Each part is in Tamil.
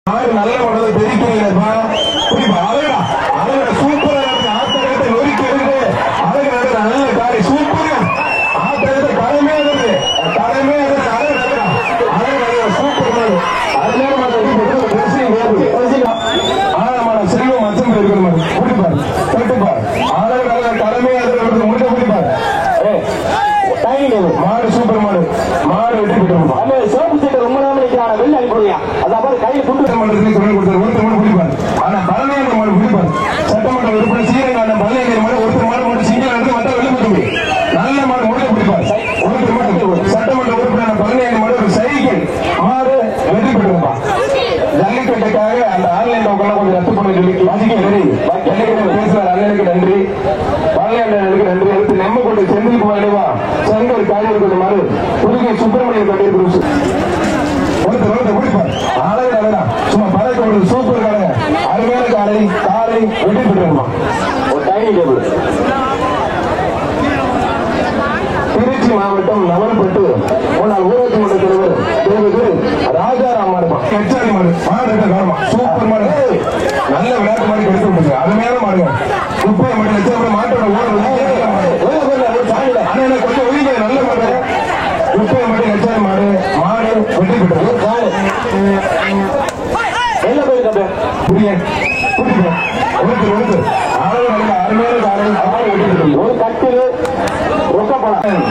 நல்ல உடலை தெரிவிக்கிறீங்கப்பா. அழகா அழகா சூப்பரா இருக்கு. ஆத்தகத்தை நொறுக்கி இருக்கு. அழகா நல்ல காரி சூப்பரா ஆத்தகத்தை கடமே இருக்கு. கடமே இருக்கு. அழகா அழகா சூப்பர். அதனால செல்வம் மச்சம் இருக்கணும். குடிப்பார் கட்டுப்பார். அழகா அழகா கடமையா இருக்கிறது முடிஞ்ச குடிப்பார். மாடு சூப்பர் மாடு. மாடு வெட்டி போட்டு சோப்பு சீட்டை ரொம்ப நாள் நிற்கிறான். வெளில அனுப்பிடுவியா? அதாவது கையில் குண்டு மன்றத்துக்கு சொல்லி கொடுத்தார். ஒருத்தர் மட்டும் குடிப்பார். ஆனா பதினேழு மாடு குடிப்பார். சட்டமன்ற உறுப்பினர் சீரங்கான பதினேழு மாடு ஒருத்தர் மாடு மட்டும் சிங்கிள் எடுத்து மற்ற வெளில போட்டு நல்ல மாடு முடிஞ்ச குடிப்பார். ஒருத்தர் மட்டும் சட்டமன்ற உறுப்பினர் 17 மாடு ஒரு சைக்கிள் மாடு வெற்றி பெற்றிருப்பா. ஜல்லிக்கட்டுக்காக அந்த ஆன்லைன் டோக்கன் கொஞ்சம் ரத்து பண்ணி சொல்லி பேசுவார். அண்ணனுக்கு நன்றி. பாளையண்ணனுக்கு நன்றி. அடுத்து நம்ம கொண்டு செந்தில் போயிடுவா சங்கர் காய்கறி கொண்டு மாறு புதுகை சுப்பிரமணியன் கட்டியிருக்கும். ஒருத்தர் குடிப்பார். அழகா சும்மா பழக்க சூப்பர் காலைங்க. அருமையான காலை காலை வெற்றி பெற்றிருமா. ஒரு டைனிங் டேபிள். திருச்சி மாவட்டம் நவல்பட்டு முன்னாள் ஊராட்சி மன்ற தலைவர் ராஜாராம் மாடு கச்சாரி மாடு. மாடு காரணமா சூப்பர் மாடு. நல்ல விளையாட்டு மாடு எடுத்து விட்டுங்க. அருமையான மாடுங்க. குப்பை மாடு லட்சம் மாட்டோட கொஞ்சம் ஒதுங்க. நல்ல மாடு. குப்பை மாடு கச்சாரி மாடு. மாடு வெற்றி பெற்றது. என்ன போயிருக்க புரிய ஒருத்தர் அருமையான காலை வெற்றி பெற்றது. ஒரு கட்டில் ரொக்கப்படம்.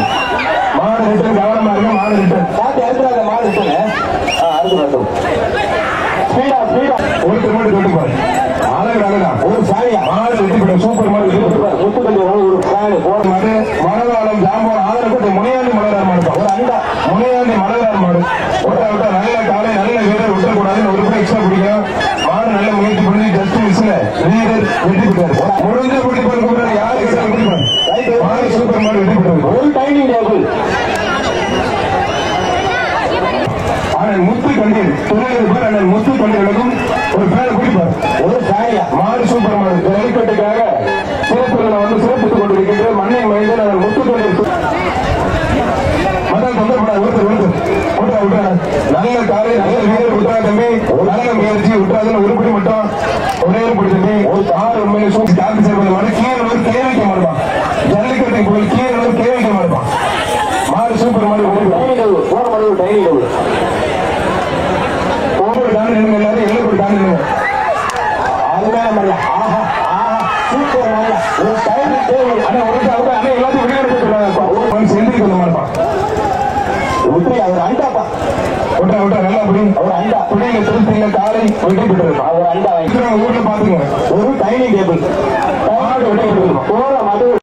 மாடு ரிட்டன் கவனமா இருக்கு. மாடு ரிட்டன் காத்து எடுத்துறாங்க. மாடு ரிட்டன் அடுத்து மட்டும் ஸ்பீடா ஒருத்தர் மட்டும் கொண்டுப்பாரு. அழகா ஒரு சாரியா மாடு வெற்றி பெற்ற சூப்பர் மாடு. முத்துக்கல்லி ஒரு சாரி போற மாடு. மணவாளம் ஜாம்பூர் ஆதரவு முனையாண்டி மலரார் மாடு. ஒரு அண்டா முனையாண்டி மலரார் மாடு. விட்டா நல்ல காலை நல்ல வீரர் விட்டக்கூடாதுன்னு ஒரு கூட எக்ஸ்ட்ரா பிடிக்கும். மாடு நல்ல முயற்சி பண்ணி ஜஸ்ட் மிஸ்ல வீரர் வெற்றி பெற்றார். முடிஞ்ச பிடிப்பாரு. யாரு கேட்டாலும் பிடிப்பாரு. மாடு சூப்பர் மாடு வெற்றி பெற்றார். ஒரு டைனிங் டேபிள். முத்து கண்டீர் துறையில் பேர் அண்ணன் முத்து கண்டீர்களுக்கும் ஒரு பேரை பிடிப்பார். ஒரு சாரியா மாடு சூப்பர் மாடு. ஜல்லிக்கட்டுக்காக சிறப்புகளை வந்து சிறப்பித்துக் கொண்டிருக்கின்ற மண்ணின் மைந்தன் அவர் முத்து கண்டீர் மதம் தொந்தரப்படாது. ஒருத்தர் நல்ல காலை நல்ல வீரர் விட்டா தம்பி. நல்ல முயற்சி விட்டாதுன்னு உருப்படி மட்டும் ஒரே ஒரு தம்பி. ஒரு ஆறு உண்மையில சூப்பி காப்பி செய்வது மாடு. கீழே கேள்விக்க மாட்டான். ஜல்லிக்கட்டுக்கு போய் கீழே கேள்விக்க மாட்டான். மாடு சூப்பர் மாடு. போன மாடு ஒரு டைனிங் டேபிள். ஒவ்வொரு டான் எல்லாரும் எல்லாம் டான் அருமையான மாதிரியா. ஆஹா ஆஹா சூப்பர் மாடியா. ஒரு டைனிங் டேபிள். ஆனா ஒரு எல்லாத்தையும் வெளியே சொல்றாங்க. செந்தில் சொல்ல மாட்டான். உத்திரி அவர் அண்டாப்பா விட்டா நல்லா அப்படி ஒரு அண்டா பிள்ளைங்க திருப்தியில காலை வெட்டி பெற்றிருப்பான். அவர் அண்டா ஊர்ல பாத்துங்க. ஒரு டைனிங் டேபிள்